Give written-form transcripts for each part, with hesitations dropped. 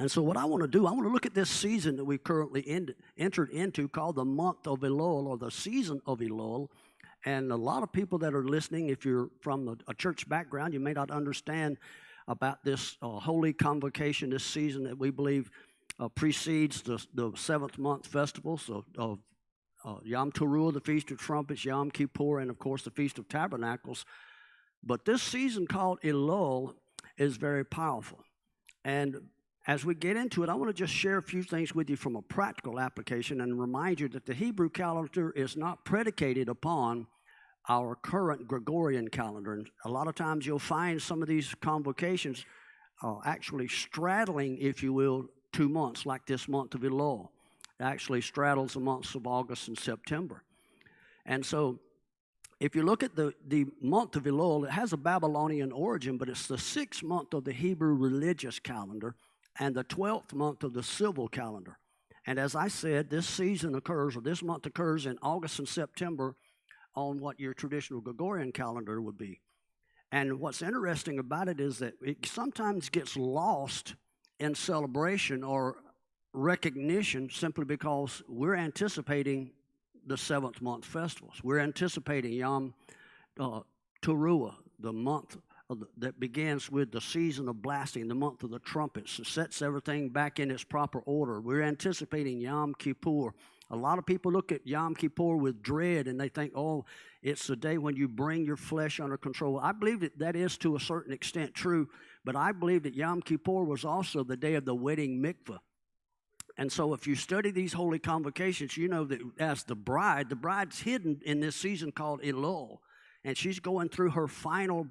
And so what I want to do, I want to look at this season that we currently entered into called the month of Elul, or the season of Elul. And a lot of people that are listening, if you're from a church background, you may not understand about this holy convocation, this season that we believe precedes the seventh month festivals of Yom Teruah, the Feast of Trumpets, Yom Kippur, and of course the Feast of Tabernacles. But this season called Elul is very powerful. And as we get into it, I want to just share a few things with you from a practical application and remind you that the Hebrew calendar is not predicated upon our current Gregorian calendar. And a lot of times you'll find some of these convocations actually straddling, if you will, 2 months, like this month of Elul. It actually straddles the months of August and September. And so if you look at the month of Elul, it has a Babylonian origin, but it's the 6th month of the Hebrew religious calendar and the 12th month of the civil calendar. And as I said, this season occurs, or this month occurs in August and September on what your traditional Gregorian calendar would be. And what's interesting about it is that it sometimes gets lost in celebration or recognition simply because we're anticipating the 7th month festivals. We're anticipating Yom Teruah, the month that begins with the season of blasting, the month of the trumpets. It sets everything back in its proper order. We're anticipating Yom Kippur. A lot of people look at Yom Kippur with dread, and they think, oh, it's the day when you bring your flesh under control. I believe that is to a certain extent true, but I believe that Yom Kippur was also the day of the wedding mikveh. And so if you study these holy convocations, you know that as the bride's hidden in this season called Elul, and she's going through her final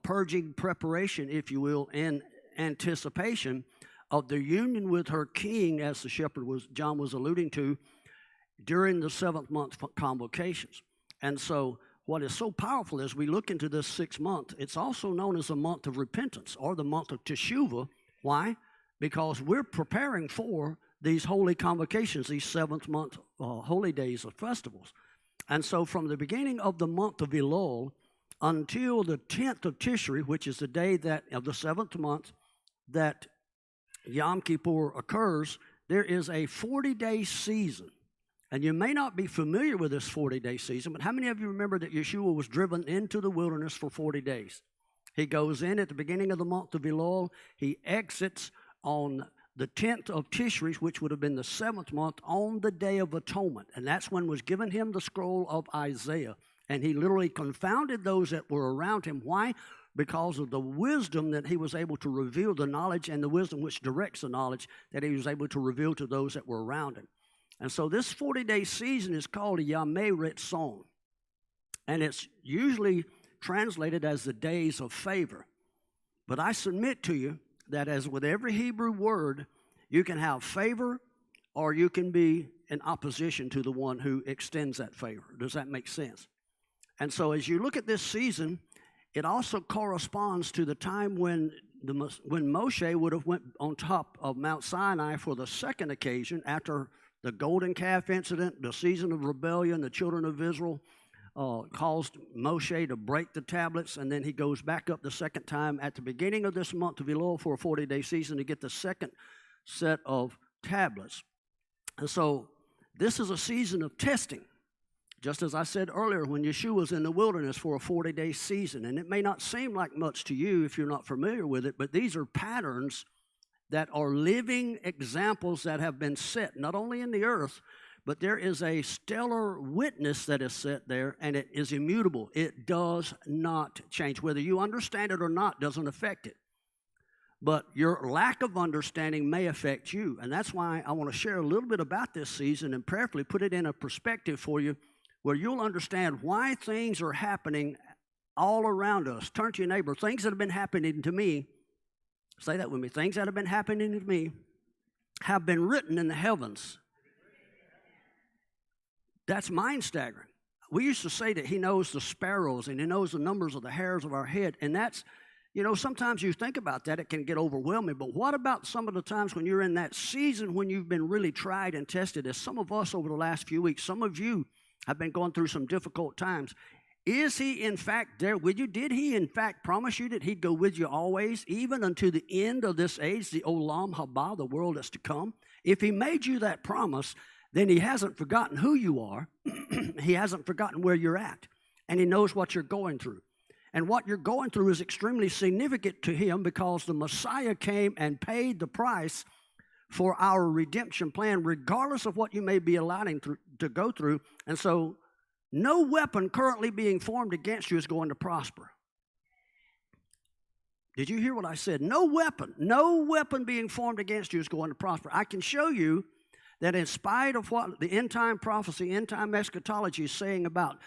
purging preparation, if you will, in anticipation of the union with her king, as the shepherd John was alluding to, during the 7th month convocations. And so what is so powerful is we look into this 6th month, it's also known as the month of repentance or the month of Teshuvah. Why? Because we're preparing for these holy convocations, these 7th month holy days of festivals. And so from the beginning of the month of Elul until the 10th of Tishri, which is the day that of the 7th month that Yom Kippur occurs, there is a 40-day season. And you may not be familiar with this 40-day season, but how many of you remember that Yeshua was driven into the wilderness for 40 days? He goes in at the beginning of the month of Elul. He exits on the 10th of Tishri, which would have been the 7th month, on the Day of Atonement. And that's when was given him the scroll of Isaiah. And he literally confounded those that were around him. Why? Because of the wisdom that he was able to reveal, the knowledge and the wisdom which directs the knowledge that he was able to reveal to those that were around him. And so this 40-day season is called a Yamei Ritzon. And it's usually translated as the days of favor. But I submit to you that as with every Hebrew word, you can have favor or you can be in opposition to the one who extends that favor. Does that make sense? And so as you look at this season, it also corresponds to the time when Moshe would have went on top of Mount Sinai for the second occasion after the golden calf incident, the season of rebellion. The children of Israel caused Moshe to break the tablets, and then he goes back up the second time at the beginning of this month of Elul for a 40-day season to get the second set of tablets. And so this is a season of testing. Just as I said earlier, when Yeshua was in the wilderness for a 40-day season, and it may not seem like much to you if you're not familiar with it, but these are patterns that are living examples that have been set, not only in the earth, but there is a stellar witness that is set there, and it is immutable. It does not change. Whether you understand it or not doesn't affect it. But your lack of understanding may affect you, and that's why I want to share a little bit about this season and prayerfully put it in a perspective for you where you'll understand why things are happening all around us. Turn to your neighbor. Things that have been happening to me, say that with me, things that have been happening to me have been written in the heavens. That's mind-staggering. We used to say that he knows the sparrows and he knows the numbers of the hairs of our head, and that's, you know, sometimes you think about that, it can get overwhelming, but what about some of the times when you're in that season when you've been really tried and tested, as some of us over the last few weeks, some of you have been going through some difficult times. Is he in fact there with you? Did he in fact promise you that he'd go with you always, even unto the end of this age, the olam haba, the world that's to come? If he made you that promise, then he hasn't forgotten who you are. He hasn't forgotten where you're at. And he knows what you're going through. And what you're going through is extremely significant to him because the Messiah came and paid the price for our redemption plan, regardless of what you may be allowing to go through. And so no weapon currently being formed against you is going to prosper. Did you hear what I said? No weapon being formed against you is going to prosper. I can show you that in spite of what the end-time prophecy, end-time eschatology is saying about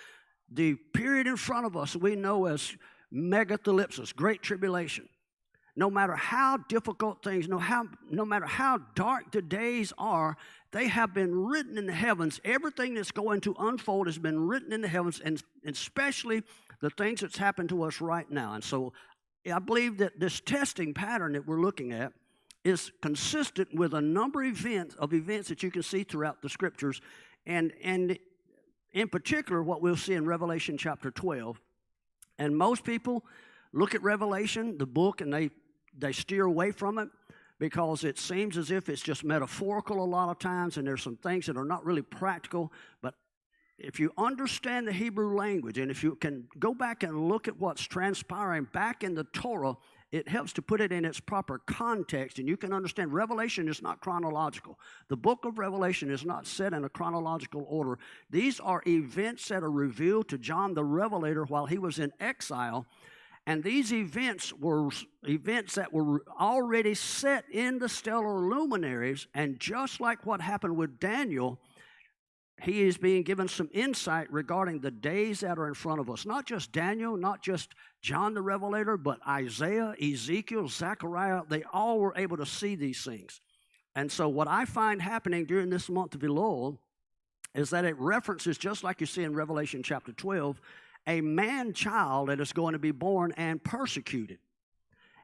the period in front of us we know as megathalipsis, great tribulation, no matter how difficult things, no matter how dark the days are, they have been written in the heavens. Everything that's going to unfold has been written in the heavens, and especially the things that's happened to us right now. And so I believe that this testing pattern that we're looking at is consistent with a number of events that you can see throughout the Scriptures, and in particular what we'll see in Revelation chapter 12. And most people look at Revelation, the book, and they steer away from it because it seems as if it's just metaphorical a lot of times, and there's some things that are not really practical. But if you understand the Hebrew language, and if you can go back and look at what's transpiring back in the Torah, it helps to put it in its proper context, and you can understand Revelation is not chronological. The book of Revelation is not set in a chronological order. These are events that are revealed to John the Revelator while he was in exile, and these events were events that were already set in the stellar luminaries, and just like what happened with Daniel, he is being given some insight regarding the days that are in front of us. Not just Daniel, not just John the Revelator, but Isaiah, Ezekiel, Zechariah, they all were able to see these things. And so what I find happening during this month of Elul is that it references, just like you see in Revelation chapter 12, a man-child that is going to be born and persecuted.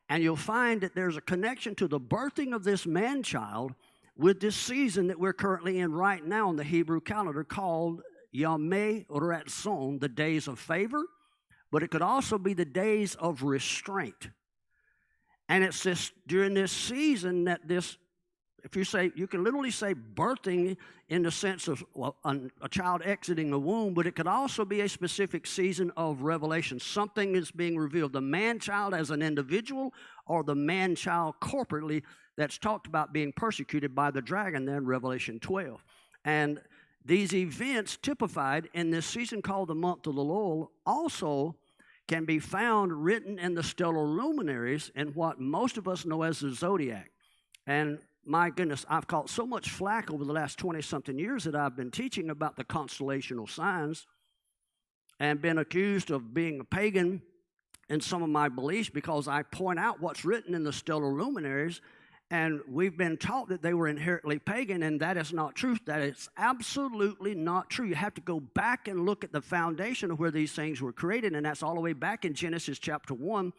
And you'll find that there's a connection to the birthing of this man-child with this season that we're currently in right now in the Hebrew calendar called Yamei Ratzon, the days of favor, but it could also be the days of restraint. And it's this during this season that this, if you say, you can literally say birthing in the sense of a child exiting the womb, but it could also be a specific season of revelation. Something is being revealed. The man-child as an individual or the man-child corporately that's talked about being persecuted by the dragon there in Revelation 12. And these events typified in this season called the month of Elul also can be found written in the stellar luminaries in what most of us know as the zodiac. And my goodness, I've caught so much flack over the last 20-something years that I've been teaching about the constellational signs and been accused of being a pagan in some of my beliefs because I point out what's written in the stellar luminaries. And we've been taught that they were inherently pagan, and that is not true. That is absolutely not true. You have to go back and look at the foundation of where these things were created, and that's all the way back in Genesis chapter 1.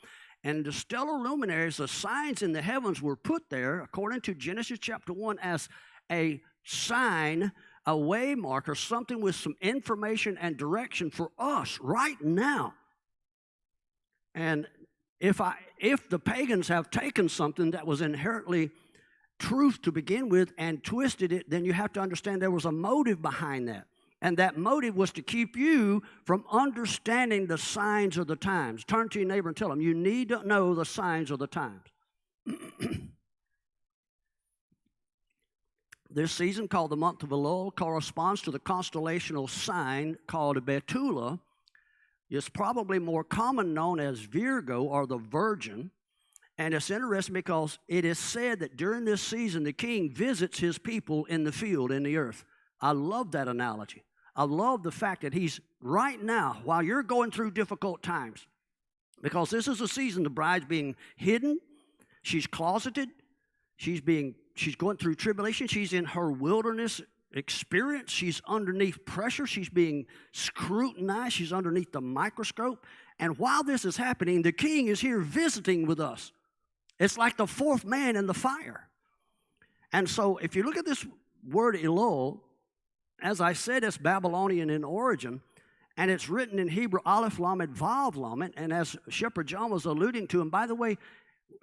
And the stellar luminaries, the signs in the heavens were put there, according to Genesis chapter 1, as a sign, a way marker, something with some information and direction for us right now. And if the pagans have taken something that was inherently truth to begin with and twisted it, then you have to understand there was a motive behind that. And that motive was to keep you from understanding the signs of the times. Turn to your neighbor and tell them, you need to know the signs of the times. This season, called the month of Elul, corresponds to the constellational sign called Betula. It's probably more common known as Virgo or the Virgin. And it's interesting because it is said that during this season, the king visits his people in the field, in the earth. I love that analogy. I love the fact that he's right now, while you're going through difficult times, because this is a season the bride's being hidden, she's closeted, she's going through tribulation, she's in her wilderness experience, she's underneath pressure, she's being scrutinized, she's underneath the microscope. And while this is happening, the king is here visiting with us. It's like the fourth man in the fire. And so if you look at this word Elul, as I said, it's Babylonian in origin, And it's written in Hebrew, Aleph Lamed Vav Lamed. And as Shepherd John was alluding to, and by the way,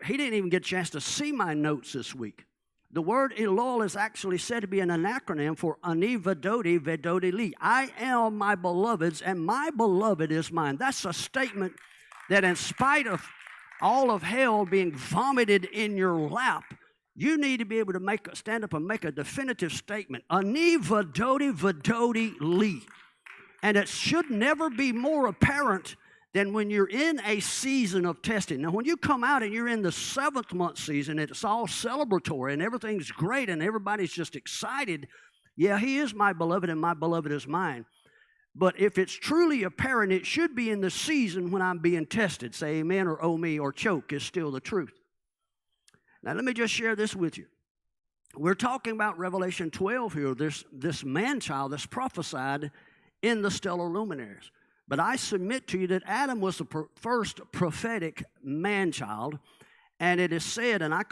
he didn't even get a chance to see my notes this week. The word Elul is actually said to be an acronym for Ani Vedodi Vedodi Li. I am my beloved's, and my beloved is mine. That's a statement that in spite of all of hell being vomited in your lap, you need to be able to stand up and make a definitive statement. Ani Vedodi Vedodi Li. And it should never be more apparent than when you're in a season of testing. Now, when you come out and you're in the 7th month season, it's all celebratory and everything's great and everybody's just excited. Yeah, he is my beloved and my beloved is mine. But if it's truly apparent, it should be in the season when I'm being tested. Say amen or oh me or choke is still the truth. Now, let me just share this with you. We're talking about Revelation 12 here, this man-child that's prophesied in the stellar luminaries. But I submit to you that Adam was the first prophetic man-child, and it is said, and I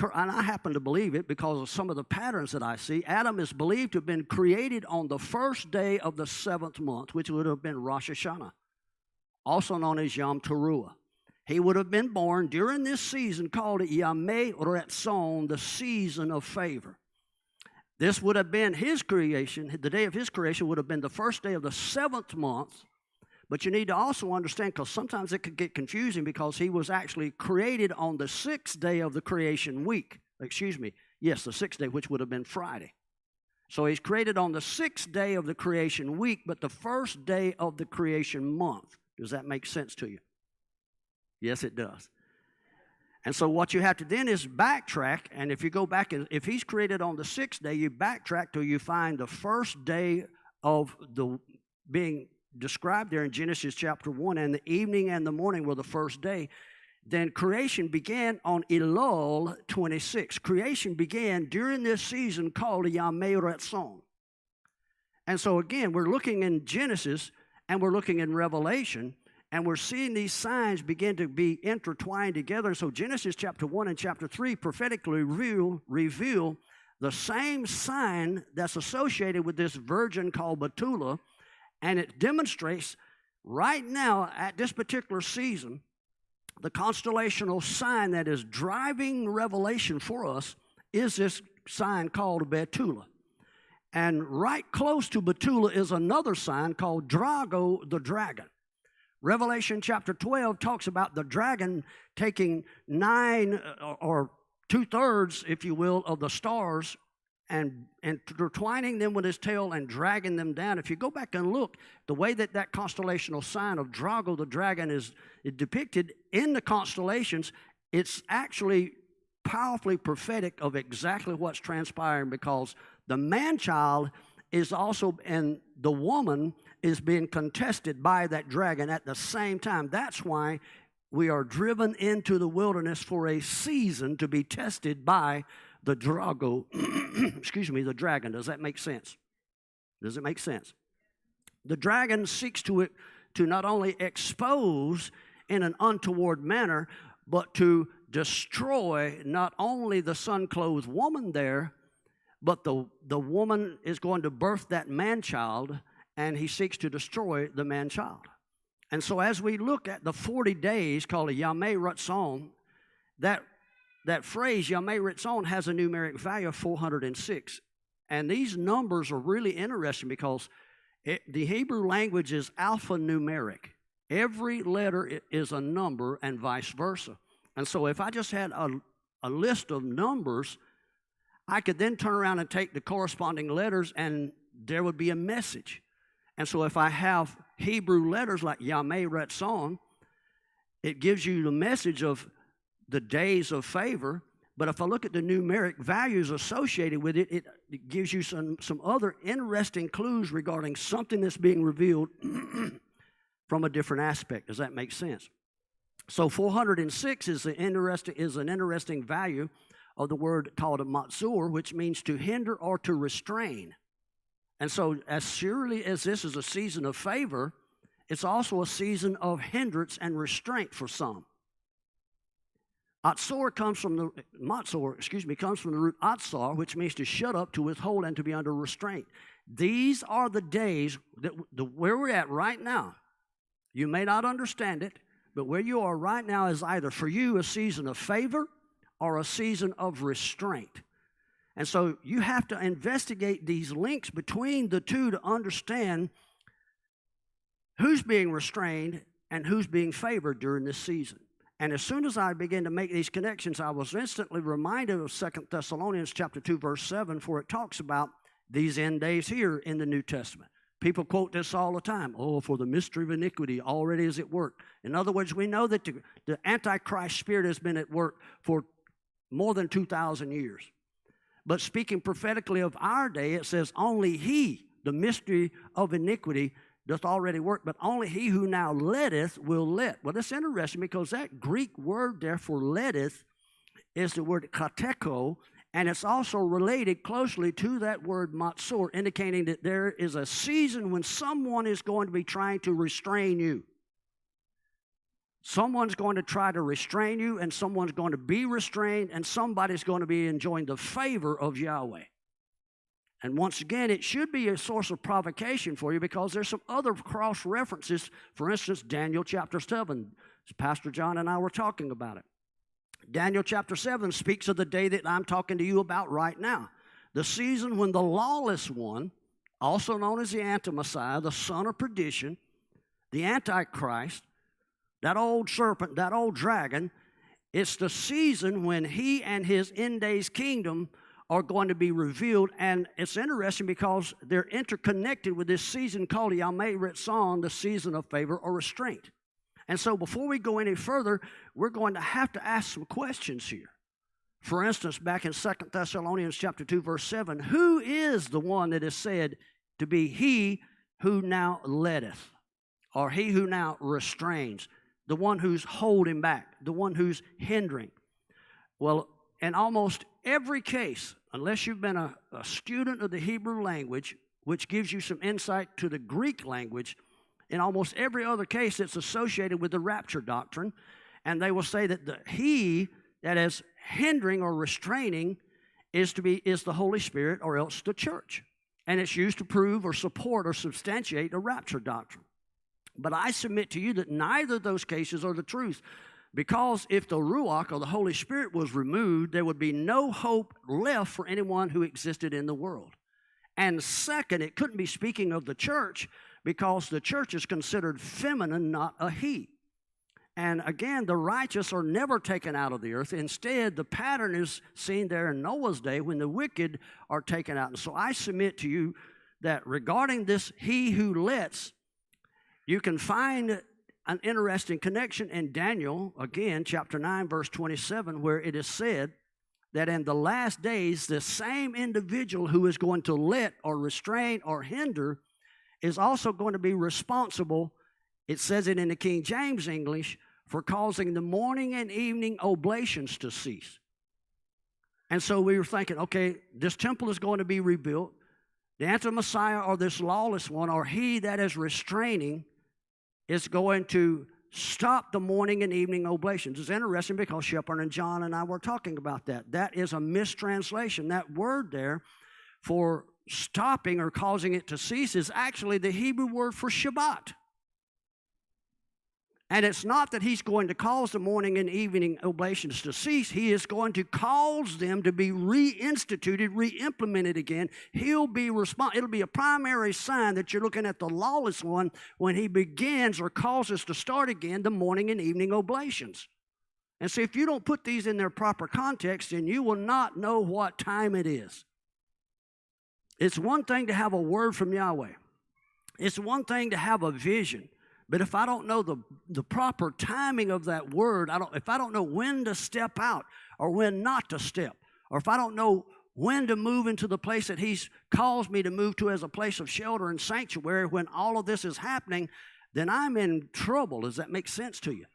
happen to believe it because of some of the patterns that I see, Adam is believed to have been created on the first day of the 7th month, which would have been Rosh Hashanah, also known as Yom Teruah. He would have been born during this season called Yamei Retzon, the season of favor. This would have been his creation. The day of his creation would have been the first day of the 7th month. But you need to also understand, because sometimes it could get confusing, because he was actually created on the 6th day of the creation week. Excuse me. Yes, the 6th day, which would have been Friday. So he's created on the 6th day of the creation week, but the first day of the creation month. Does that make sense to you? Yes, it does. And so what you have to then is backtrack, and if you go back, if he's created on the 6th day, you backtrack till you find the first day of the being described there in Genesis chapter 1, and the evening and the morning were the first day. Then creation began on Elul 26. Creation began during this season called Yamei Retzon. And so again, we're looking in Genesis, and we're looking in Revelation, and we're seeing these signs begin to be intertwined together. So Genesis chapter 1 and chapter 3 prophetically reveal the same sign that's associated with this virgin called Bethulah, and it demonstrates right now at this particular season the constellational sign that is driving Revelation for us is this sign called Bethulah. And right close to Bethulah is another sign called Drago the dragon. Revelation chapter 12 talks about the dragon taking 9 or 2/3, if you will, of the stars and intertwining them with his tail and dragging them down. If you go back and look, the way that constellational sign of Drago the dragon is depicted in the constellations, it's actually powerfully prophetic of exactly what's transpiring, because the man-child is also, and the woman is being contested by that dragon at the same time. That's why we are driven into the wilderness for a season to be tested by the Drago, excuse me, the dragon. Does that make sense? Does it make sense? The dragon seeks to not only expose in an untoward manner, but to destroy not only the sun-clothed woman there, but the woman is going to birth that man-child, and he seeks to destroy the man-child. And so as we look at the 40 days called a Yamei Retzon, that phrase, Yamei Retzon, has a numeric value of 406. And these numbers are really interesting because the Hebrew language is alphanumeric. Every letter is a number and vice versa. And so if I just had a list of numbers, I could then turn around and take the corresponding letters and there would be a message. And so if I have Hebrew letters like Yamei Retzon, it gives you the message of the days of favor. But if I look at the numeric values associated with it, it gives you some other interesting clues regarding something that's being revealed from a different aspect. Does that make sense? So 406 is an interesting value of the word called a matzur, which means to hinder or to restrain. And so as surely as this is a season of favor, it's also a season of hindrance and restraint for some. Atzor comes from the root atzar, which means to shut up, to withhold, and to be under restraint. These are the days where we're at right now. You may not understand it, but where you are right now is either for you a season of favor or a season of restraint. And so you have to investigate these links between the two to understand who's being restrained and who's being favored during this season. And as soon as I began to make these connections, I was instantly reminded of 2 Thessalonians chapter 2, verse 7, for it talks about these end days here in the New Testament. People quote this all the time. Oh, for the mystery of iniquity already is at work. In other words, we know that the Antichrist spirit has been at work for more than 2,000 years. But speaking prophetically of our day, it says, only he, the mystery of iniquity, doth already work, but only he who now letteth will let. Well, that's interesting because that Greek word there for letteth is the word kateko, and it's also related closely to that word matsor, indicating that there is a season when someone is going to be trying to restrain you. Someone's going to try to restrain you, and someone's going to be restrained, and somebody's going to be enjoying the favor of Yahweh. And once again, it should be a source of provocation for you because there's some other cross references. For instance, Daniel chapter 7. Pastor John and I were talking about it. Daniel chapter 7 speaks of the day that I'm talking to you about right now. The season when the lawless one, also known as the Anti-Messiah, the son of perdition, the Antichrist, that old serpent, that old dragon, it's the season when he and his end days kingdom are going to be revealed. And it's interesting because they're interconnected with this season called the Yameh Ritzon, the season of favor or restraint. And so before we go any further, we're going to have to ask some questions here. For instance, back in 2 Thessalonians chapter 2, verse 7, who is the one that is said to be he who now letteth, or he who now restrains, the one who's holding back, the one who's hindering? Well, in almost every case, unless you've been a student of the Hebrew language, which gives you some insight to the Greek language, in almost every other case it's associated with the rapture doctrine, and they will say that he that is hindering or restraining is the Holy Spirit or else the church. And it's used to prove or support or substantiate the rapture doctrine. But I submit to you that neither of those cases are the truth. Because if the Ruach or the Holy Spirit was removed, there would be no hope left for anyone who existed in the world. And second, it couldn't be speaking of the church because the church is considered feminine, not a he. And again, the righteous are never taken out of the earth. Instead, the pattern is seen there in Noah's day when the wicked are taken out. And so I submit to you that regarding this he who lets, you can find an interesting connection in Daniel, again, chapter 9, verse 27, where it is said that in the last days, the same individual who is going to let or restrain or hinder is also going to be responsible, it says it in the King James English, for causing the morning and evening oblations to cease. And so we were thinking, okay, this temple is going to be rebuilt. The Anti-Messiah or this lawless one or he that is restraining is going to stop the morning and evening oblations. It's interesting because Shepard and John and I were talking about that. That is a mistranslation. That word there for stopping or causing it to cease is actually the Hebrew word for Shabbat. And it's not that he's going to cause the morning and evening oblations to cease. He is going to cause them to be reinstituted, reimplemented again. He'll be responsible. It'll be a primary sign that you're looking at the lawless one when he begins or causes to start again the morning and evening oblations. And so if you don't put these in their proper context, then you will not know what time it is. It's one thing to have a word from Yahweh. It's one thing to have a vision. But if I don't know the proper timing of that word, if I don't know when to step out or when not to step, or if I don't know when to move into the place that he's caused me to move to as a place of shelter and sanctuary when all of this is happening, then I'm in trouble. Does that make sense to you?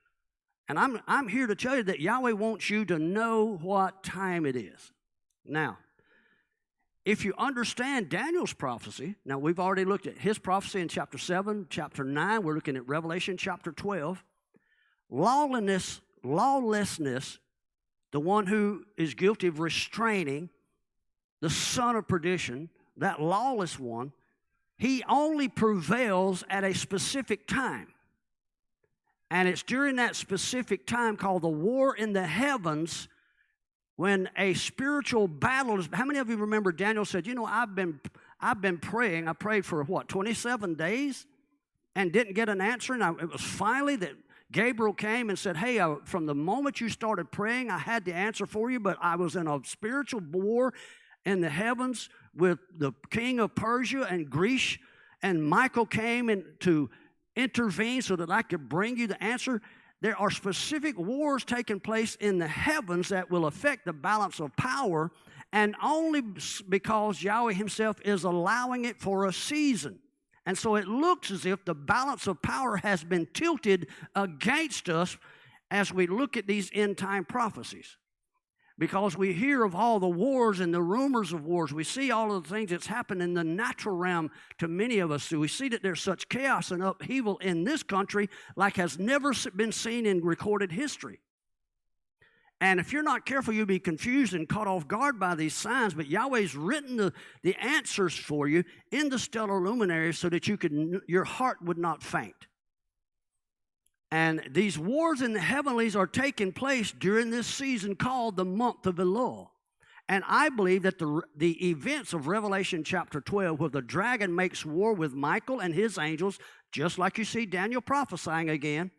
And I'm here to tell you that Yahweh wants you to know what time it is. Now, if you understand Daniel's prophecy, now we've already looked at his prophecy in chapter 7, chapter 9, we're looking at Revelation chapter 12. Lawlessness, the one who is guilty of restraining, the son of perdition, that lawless one, he only prevails at a specific time. And it's during that specific time called the war in the heavens when a spiritual battle is. How many of you remember Daniel said, I've been praying. I prayed for 27 days and didn't get an answer. And it was finally that Gabriel came and said, hey, from the moment you started praying, I had the answer for you, but I was in a spiritual war in the heavens with the king of Persia and Greece, and Michael came in to intervene so that I could bring you the answer. There are specific wars taking place in the heavens that will affect the balance of power, and only because Yahweh himself is allowing it for a season. And so it looks as if the balance of power has been tilted against us as we look at these end-time prophecies. Because we hear of all the wars and the rumors of wars. We see all of the things that's happened in the natural realm to many of us. So we see that there's such chaos and upheaval in this country like has never been seen in recorded history. And if you're not careful, you'll be confused and caught off guard by these signs. But Yahweh's written the answers for you in the stellar luminaries so that your heart would not faint. And these wars in the heavenlies are taking place during this season called the month of Elul. And I believe that the events of Revelation chapter 12, where the dragon makes war with Michael and his angels, just like you see Daniel prophesying again,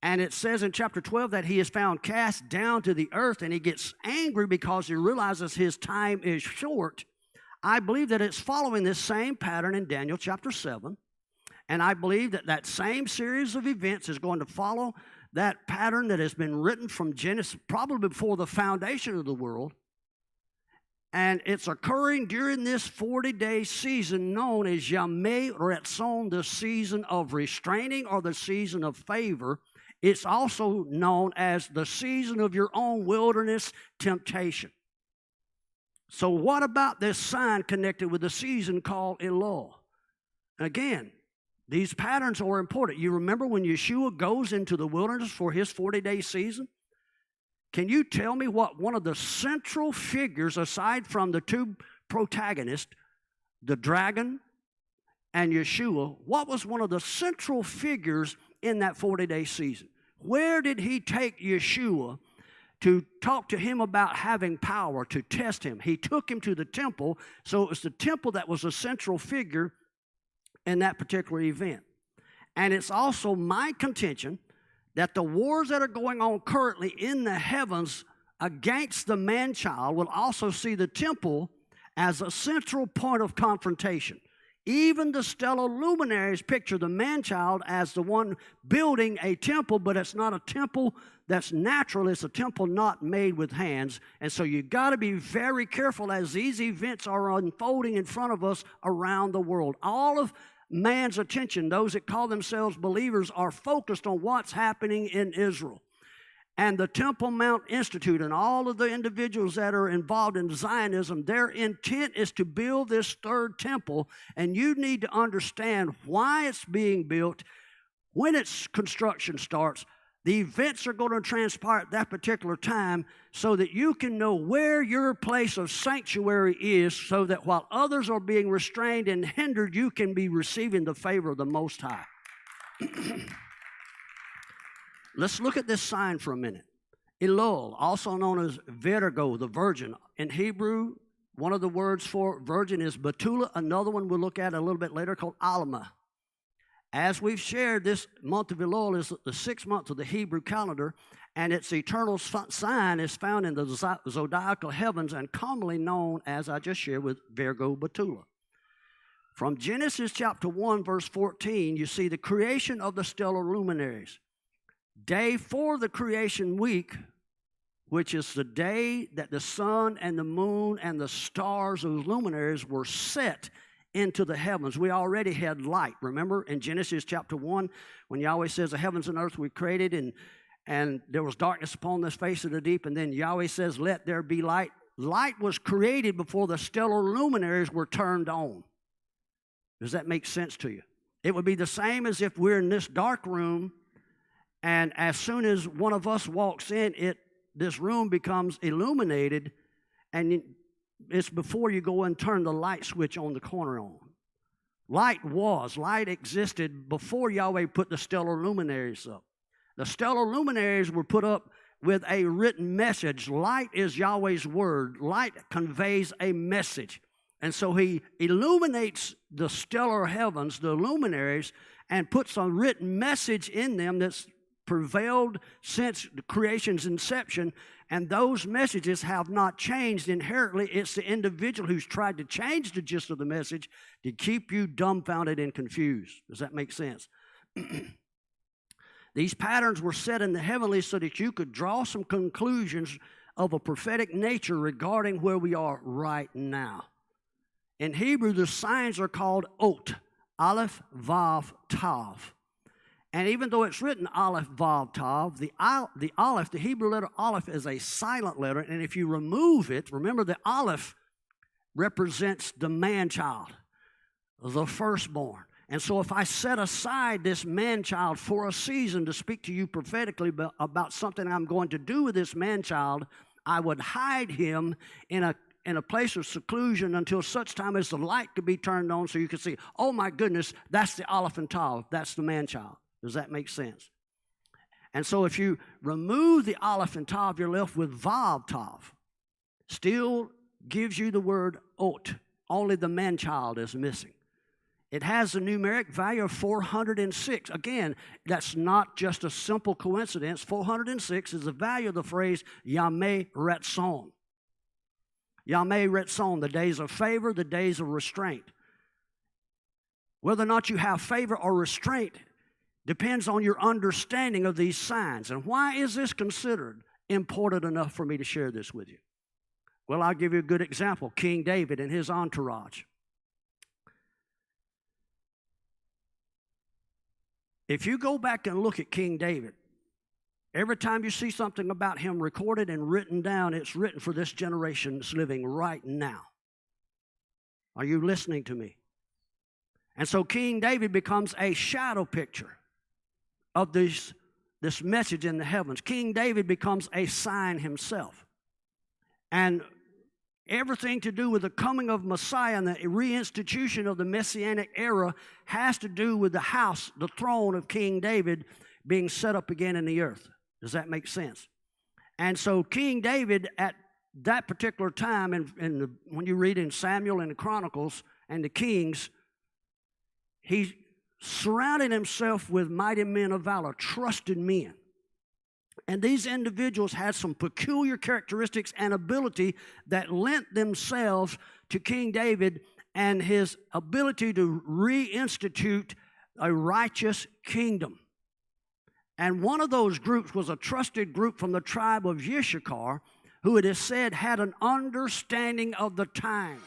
and it says in chapter 12 that he is found cast down to the earth, and he gets angry because he realizes his time is short. I believe that it's following this same pattern in Daniel chapter 7. And I believe that that same series of events is going to follow that pattern that has been written from Genesis, probably before the foundation of the world. And it's occurring during this 40-day season known as Yameh Retzon, the season of restraining or the season of favor. It's also known as the season of your own wilderness temptation. So what about this sign connected with the season called Elul? Again, these patterns are important. You remember when Yeshua goes into the wilderness for his 40-day season? Can you tell me what one of the central figures, aside from the two protagonists, the dragon and Yeshua, what was one of the central figures in that 40-day season? Where did he take Yeshua to talk to him about having power, to test him? He took him to the temple, so it was the temple that was a central figure in that particular event. And it's also my contention that the wars that are going on currently in the heavens against the man-child will also see the temple as a central point of confrontation. Even the stellar luminaries picture the man-child as the one building a temple, but it's not a temple that's natural. It's a temple not made with hands. And so you've got to be very careful as these events are unfolding in front of us around the world. All of man's attention, those that call themselves believers, are focused on what's happening in Israel. And the Temple Mount Institute and all of the individuals that are involved in Zionism, their intent is to build this third temple, and you need to understand why it's being built, when its construction starts. The events are going to transpire at that particular time so that you can know where your place of sanctuary is, so that while others are being restrained and hindered, you can be receiving the favor of the Most High. Let's look at this sign for a minute. Elul, also known as Virgo, the virgin. In Hebrew, one of the words for virgin is Betula. Another one we'll look at a little bit later called Alma. As we've shared, this month of Elul is the 6th month of the Hebrew calendar, and its eternal sign is found in the zodiacal heavens and commonly known, as I just shared, with Virgo Betula. From Genesis chapter 1, verse 14, you see the creation of the stellar luminaries. Day 4 of the creation week, which is the day that the sun and the moon and the stars, those luminaries, were set into the heavens. We already had light. Remember in Genesis chapter 1, when Yahweh says the heavens and earth were created, and there was darkness upon the face of the deep, and then Yahweh says, let there be light. Light was created before the stellar luminaries were turned on. Does that make sense to you? It would be the same as if we're in this dark room, and as soon as one of us walks in, this room becomes illuminated, and it's before you go and turn the light switch on the corner on. Light existed before Yahweh put the stellar luminaries up. The stellar luminaries were put up with a written message. Light is Yahweh's word. Light conveys a message. And so he illuminates the stellar heavens, the luminaries, and puts a written message in them that's prevailed since the creation's inception. And those messages have not changed inherently. It's the individual who's tried to change the gist of the message to keep you dumbfounded and confused. Does that make sense? These patterns were set in the heavenlies so that you could draw some conclusions of a prophetic nature regarding where we are right now. In Hebrew, the signs are called ot, aleph, vav, tav. And even though it's written aleph, vav, tav, the aleph, the Hebrew letter aleph, is a silent letter. And if you remove it, remember the aleph represents the man-child, the firstborn. And so if I set aside this man-child for a season to speak to you prophetically about something I'm going to do with this man-child, I would hide him in a place of seclusion until such time as the light could be turned on so you could see, oh my goodness, that's the aleph and tav, that's the man-child. Does that make sense? And so if you remove the aleph and tav, you're left with vav tav. Still gives you the word ot. Only the man-child is missing. It has a numeric value of 406. Again, that's not just a simple coincidence. 406 is the value of the phrase Yameh Retzon. Yameh Retzon, the days of favor, the days of restraint. Whether or not you have favor or restraint depends on your understanding of these signs. And why is this considered important enough for me to share this with you? Well, I'll give you a good example. King David and his entourage. If you go back and look at King David, every time you see something about him recorded and written down, it's written for this generation that's living right now. Are you listening to me? And so King David becomes a shadow picture of this message in the heavens. King David becomes a sign himself. And everything to do with the coming of Messiah and the reinstitution of the Messianic era has to do with the house, the throne of King David being set up again in the earth. Does that make sense? And so King David at that particular time, when you read in Samuel and the Chronicles and the Kings, he surrounded himself with mighty men of valor, trusted men. And these individuals had some peculiar characteristics and ability that lent themselves to King David and his ability to reinstitute a righteous kingdom. And one of those groups was a trusted group from the tribe of Issachar, who it is said had an understanding of the time.